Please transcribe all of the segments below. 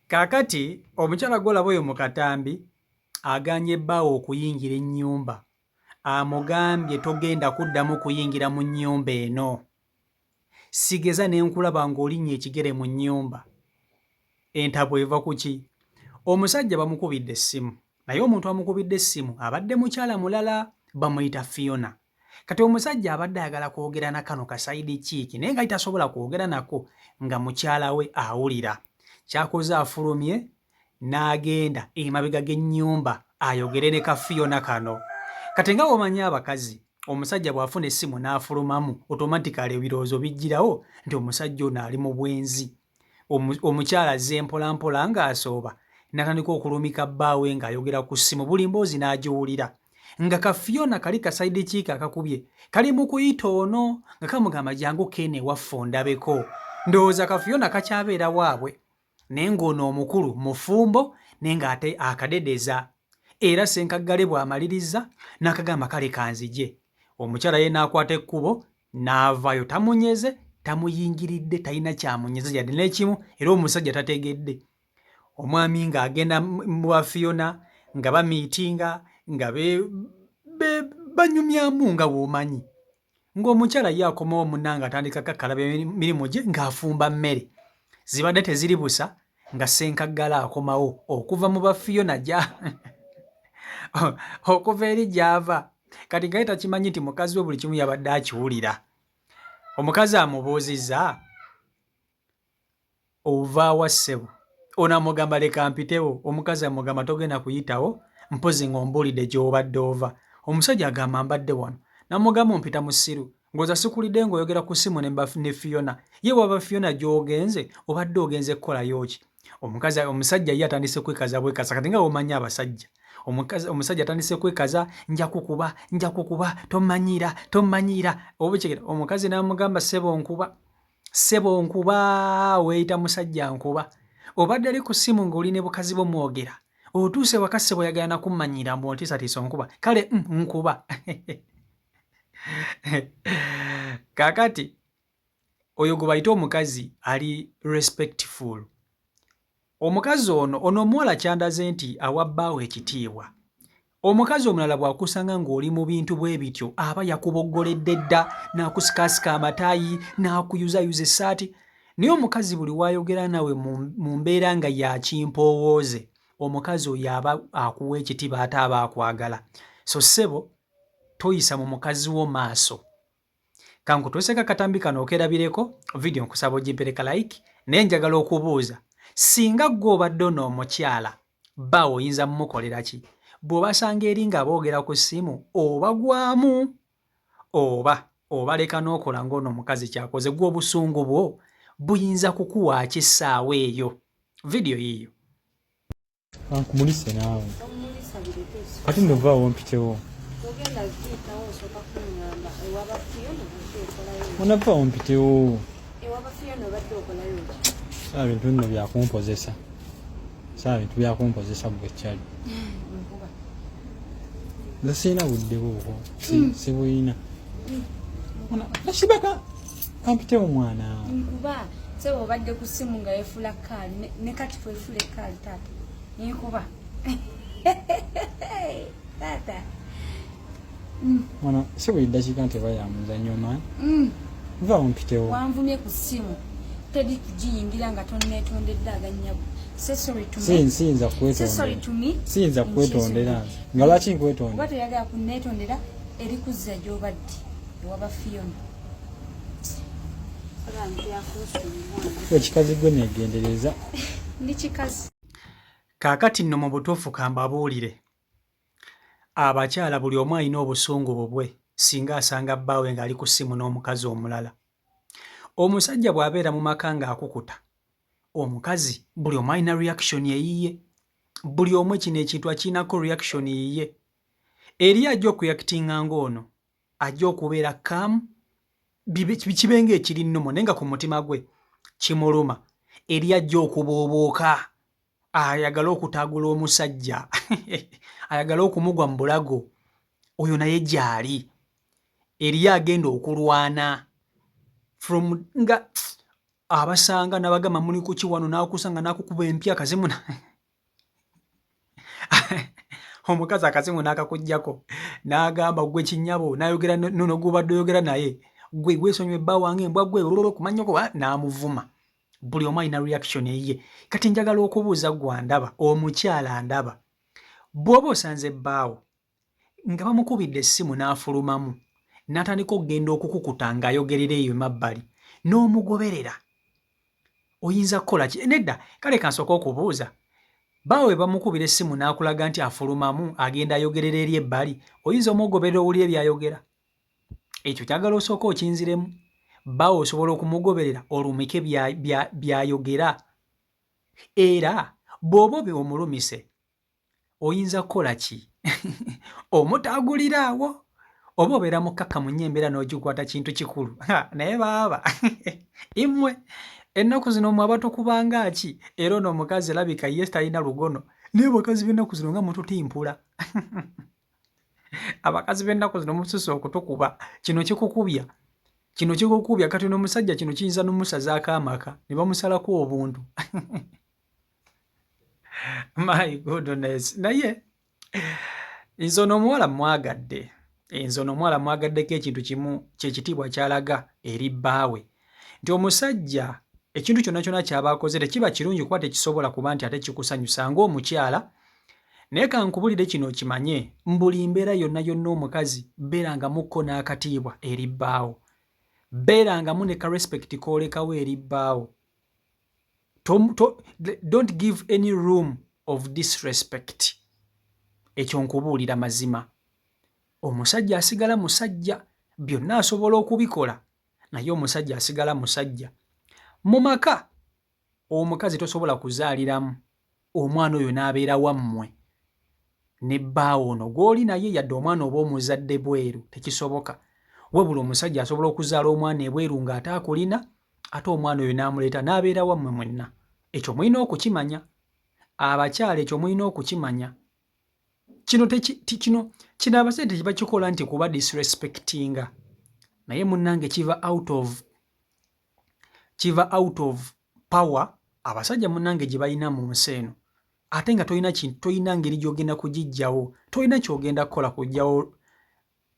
Kaakati omukyala gw'olaba oyo mu katambi agaanye bbaawe okuyingira ennyumba, amugambye togenda kuddamu kuyingira mu nnyumba eno, sigeza ne nkulaba ng'olinnya ekigere mu nnyumba. Entabwe eva ku ki? Omusajja bamukubidde essimu, naye omuntu amukubidde essimu abadde mukyala mulala, bamuyita Fiona. Kati omusajja abadde ayagala kwogera na kano kasayidi kiiki naye nga tasobola kwogera nako nga mukyala we awulira. Ky'akoze afulumye n'agenda emabega g'ennyumba ayogere ne ka Fiona kano. Kati nga bw'omanyi abakazi, omusajja bw'afuna essimu n'afulumamu automatically ebirowoozo bijjirawo nti omusajja ono ali mu bwenzi. Omukyala azze mpolampola ng'asooba n'atandika okulumika bbaawe ng'ayogera ku ssimu, buli mboozi n'agiwulira. Nga ka Fiona kali kasayidi kiiki akakubye kali mu kuyita ono nga kamugamba jangu Ken ewaffe ondabeko. Ndowooza ka Fiona kakyabeera waabwe naye ng'ono omukulu mufumbo naye ng'ate akadedeza. Era ssenkaggale bw'amaliriza n'akagamba kale kanzije. Omukyala ye n'akwata ekkubo n'avaayo, tamunyeze, tamuyingiridde, talina kyamunyeza yadde n'ekimu, era omusajja tategedde. Omwami ng'agenda mu Fiona nga bamiitinga nga banyumyamu nga bw'omanyi. Ng'omukyala ye akomawo munnange atandika kakkalaba emirimu gye ng'afumba mmere. Zibadde teziri busa nga ssenkaggala akomawo okuva mu Fiona okuva eri gy'ava. Kati nga ye takimanyi nti mukazi we buli kimu yabadde akiwulira. Omukazi amubuuzizza, ova wa ssebo? Ono amugamba leka mpitewo. Omukazi amugamba togenda kuyitawo, mpozi ng'ombuulidde gy'obadde ova. Omusajja agamba mbadde wano. N'amugamba ompita mu ssiru. Ng'oza sikulidde ng'oyogera ku ssimu ne Fiona. Ye waba Fiona gy'ogenze obadde ogenze kukolayo ki? Omusajja ye atandise kwekaza bwekaza. Kati nga bw'omanyi abasajja. Omusajja atandise kwekaza, nja kukuba, tomanyiira. Omukazi n'amugamba ssebo nkuba, weeyita musajja nkuba. Obadde ali ku ssimu ng'oli ne bukazi bwo mwogera. Otuuse waka ssebo oyagala na kummanyiira mbu ontiisatiisa onkuba. Kale nkuba. Kaakati oyo gwe bayita omukazi ali respectful. Omukazi ono omuwala kyandaze nti awa bbaawe ekitiibwa. Omukazi omulala bw'akusanga ng'oli mu bintu bwe bityo aba yakuboggoledde dda, n'akusikaasika amataayi, n'akuyuzayuza essaati. Naye omukazi buli wayogera nawe mu mbeera nga ya kimpowooze, omukazi oyo aba akuwa ekitiibwa ate aba akwagala. So ssebo toyisa mu mukazi wo maaso. Kankutuuseko akatambi kano okerabireko, video nkusaba ogimpereka like, naye njagala okubuuza, singa ggwe obadde onoomukyala, bbaawe oyinza mumukolera ki? Bw'obasanga eri nga boogera ku ssimu obagwamu oba leka n'okola ng'ono omukazi kyakoze, gwe obusungu bwo buyinza kukuwa ki essaawa eyo? Video yiyo. Ankumulise naawe. Ate ndovaawo mpitewo. Onavaawo mpitewo. Saa bintu bino byakumpozesa. Bwe kyali. Nze sirina budde bwobwo. Sibuyina. Nasibaka kampitewo mwana. Nkuba sebo obadde ku ssimu nga yeefula kkaali ne kati fweefula ekkaali taata. Nkuba. Taata. Mwana si buli ddakiika nti eba ya muzannyo maanyi. Vaawo mpitewo. Wanvumye ku ssimu. Tedi kugiyingira nga tonneetondedde agannyabo. Siyinza kwetondera nze. Nga lwaki nkwetondera? Oba toyagala kunneetondera eri kuzza gy'obadde ewaba Fiona. Ekikazi gwe neegendereza. Ndi kikazi. Kaakati nno mu butuufu kambabuulire. Abakyala buli omu alina obusungu bubwe singa asanga bbaawe ng'ali ku ssimu n'omukazi omulala. Omusajja bw'abeera mu maka ng'akukuta, omukazi buli omu alina reaction eyiye. Buli omu kino ekintu akirinako reaction yiye. Eri ajja okureactinga ng'ono, ajja okubeera calm, kibe ng'ekiri nnomo naye nga ku mutima gwe kimuluma. Eri ajja okuboobooka, ayagala okutaagula omusajja, ayagala okumugwa mu bulago. Oyo naye gy'ali. Eri agenda okulwana. Nga abasanga nabagamba muli ku kiwano n'akusanga n'akukuba empya akazimu omukazi akazimu n'akakuggyako n'agamba gwe kinyabo n'ayogera nono gubadde oyogera naye gwe weesonywe bba wange embwa gwe kumanyako n'amuvuma. Buli omu alina reaction eyiye. Kati njagala okubuuza gwe andaba, omukyala andaba, bw'oba osanze bbaawo nga bamukubidde essimu n'afulumamu n'atandika okugenda okukukuta ng'ayogerera eyo emabbali n'omugoberera, oyinza kukola ki? Nedda, kale kansooka okubuuza, bbaawo we bamukubira essimu n'akulaga nti afulumamu agenda ayogerera eri ebbali, oyinza omugoberera owulira ebyayogera? Ekyo kyagala osooka okinziremu. Bbaawo osobola okumugoberera olumike byayogera, era bw'oba omulumise oyinza kukola ki? Omutaagulira awo oba obeera mukkakkamu nnyo embeera n'ogikwata kintu kikulu. Naye baaba immwe ennaku zino mwe abatukubanga ki? Era ono omukazi erabika ye talina lugono, naye bakazi b'ennaku zino nga mututimpula. Abakazi b'ennaku zino mususse okutukuba. Kino kikukubya. Kati n'omusajja kino kiyinza n'omusazaako amaka ne bamusalako obuntu. My goodness. Naye nze ono omuwala mwagadde. Mwagaddeko ekintu kimu kyekitiibwa kyalaga eri bbaawe nti omusajja ekintu kyonna kyonna ky'aba akoze tekiba kirungi kuba tekisobola kuba nti ate kikusanyusa ng'omukyala. Naye kankubulire kino okimanye, mbuli mbeera yonna omukazi beeranga mukko n'akatiibwa eri bbaawo, beerangamu ne ka respect koolekawo eri bbaawo. Don't give any room of disrespect. Ekyo nkubuulira mazima. Omusajja asigala musajja, byonna asobola okubikola, naye omusajja asigala musajja. Mu maka omukazi tosobola kuzaaliramu omwana oyo n'abeera wammwe ne bbaawo ono gw'oli naye yadde omwana oba omuzadde bweru, tekisoboka. Wabula omusajja asobola okuzaala omwana ebweru ng'ate akulina, ate omwana oyo n'amuleeta n'abeera wammwe mwenna. Ekyo mulina okukimanya. Abakyala ekyo mulina okukimanya. Kino abasajja tekibakikola nti kuba disrespectinga, naye munnange kiva out of power abasajja munnange gye balina mu nsi eno. Ate nga tolina ngeri gy'ogenda kugiggyawo, tolina ky'ogenda kukola kuggyawo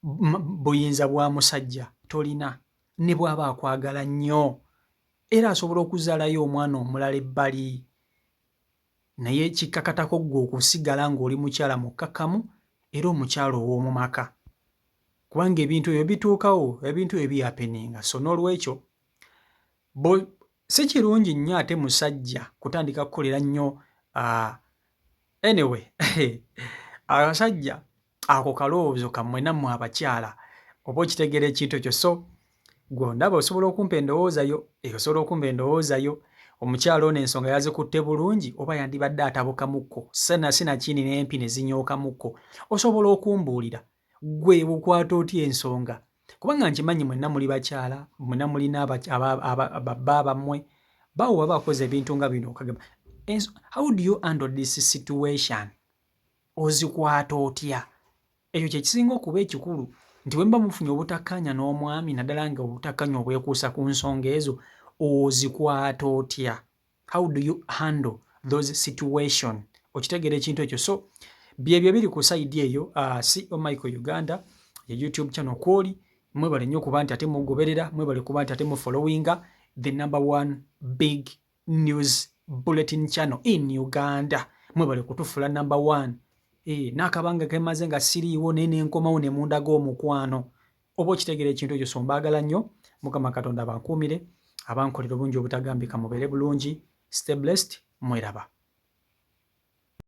buyinza bwa musajja, tolina. Ne bw'aba akwagala nnyo era asobola okuzaalayo omwana omulala ebbali, naye kikkakatako ggwe okusigala ng'oli mukyala mukkakkamu era omukyala ow'omu maka, kubanga ebintu ebyo bituukawo, ebintu ebyo bihappeninga. So n'olwekyo si kirungi nnyo ate musajja kutandika kukolera nnyo anyway abasajja ako kalowoozo kammwe nammwe abakyala oba okitegeera ekintu ekyo. So gwe ndaba osobola okumpa endowoozayo, omukyala ono ensonga yazikutte bulungi oba yandibadde atabukamukko sinakini n'empi ne zinyokamukko, osobola okumbuulira gwe bukwata otya ensonga, kubanga nkimanyi mwenna muli bakyala, mwenna mulina ababba bammwe bawo baba bakoze ebintu nga bino okagamba how do you handle this situation, ozikwata otya? Ekyo kye kisinga okuba ekikulu, nti wemba mufunye obutakkaanya n'omwami naddala nga obutakkaanya obwekuusa ku nsonga ezo, ozikwata otya? How do you handle those situation? Okitegeera ekintu ekyo. So byebyo biri ku sayidi eyo. CEO Michael Uganda ye YouTube channel kwoli, mwebale nnyo kuba nti ate mugoberera, mwebale kuba nti ate mufollowinga the #1 big news bulletin channel in Uganda. Mwebale kutufula #1. N'akabanga kemaze nga siriiwo naye nenkomawo ne munda g'omukwano. Oba okitegeera ekintu ekyo. So mbaagala nnyo, Mukama Katonda abankuumire, abankolera obulungi obutagambika, mubeere bulungi, stay blessed, mweraba.